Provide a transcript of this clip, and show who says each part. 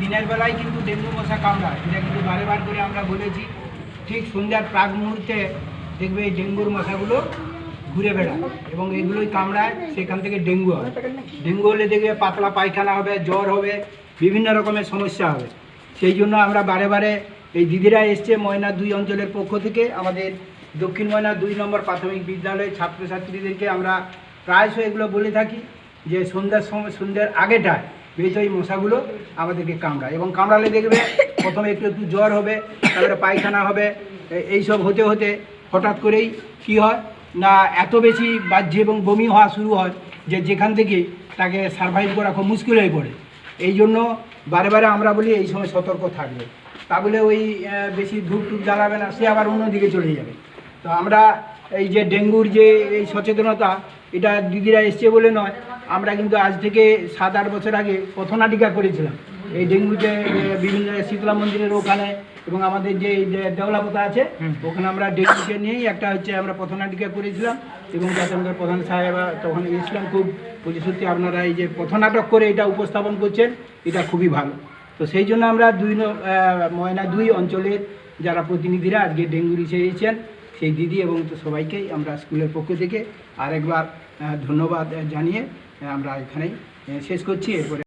Speaker 1: দিনের বেলায় কিন্তু ডেঙ্গু মশা কামড়ায়, এটা কিন্তু বারে করে আমরা বলেছি। ঠিক সন্ধ্যার প্রাক মুহূর্তে দেখবে এই ডেঙ্গুর মশাগুলো ঘুরে বেড়ায় এবং এগুলোই কামড়ায়, সেখান থেকে ডেঙ্গু হয়। ডেঙ্গু হলে দেখবে পাতলা পায়খানা হবে, জ্বর হবে, বিভিন্ন রকমের সমস্যা হবে। সেই জন্য আমরা বারে এই দিদিরা এসছে ময়না 2 অঞ্চলের পক্ষ থেকে আমাদের দক্ষিণ ময়না 2 নম্বর প্রাথমিক বিদ্যালয়ের ছাত্রছাত্রীদেরকে আমরা প্রায়শই এগুলো বলে থাকি যে সন্ধ্যার আগেটায় বেশ এই মশাগুলো আমাদেরকে কামড়ায় এবং কামড়ালে দেখবে প্রথমে একটু জ্বর হবে, তারপরে পায়খানা হবে। এইসব হতে হঠাৎ করেই কী হয় না, এত বেশি বাহ্য এবং বমি হওয়া শুরু হয় যে যেখান থেকে তাকে সারভাইভ করা খুব মুশকিল হয়ে পড়ে। এই জন্য বারে আমরা বলি এই সময় সতর্ক থাকবে, তা বলে ওই বেশি ধূপ জ্বালাবে না, সে আবার অন্যদিকে চলে যাবে। তো আমরা এই যে ডেঙ্গুর যে এই সচেতনতা, এটা দিদিরা এসছে বলে নয়, আমরা কিন্তু আজ থেকে 7-8 বছর আগে পথনা টিকা করেছিলাম এই ডেঙ্গুতে বিভিন্ন শীতলা মন্দিরের ওখানে, এবং আমাদের যে দেওলাপোতা আছে ওখানে আমরা ডেঙ্গুকে নিয়েই একটা আমরা পথনা টিকা করেছিলাম। এবং যাতে আমাদের প্রধান সাহেব তখন ইসলাম খুব বলছি, সত্যি আপনারা এই যে পথনাটক করে এটা উপস্থাপন করছেন, এটা খুবই ভালো। তো সেই জন্য আমরা ময়না 2 অঞ্চলের যারা প্রতিনিধিরা আজকে ডেঙ্গুর এসেছেন, সেই দিদি এবং তো সবাইকেই আমরা স্কুলের পক্ষ থেকে আরেকবার ধন্যবাদ জানিয়ে আমরা এখানেই শেষ করছি। এরপরে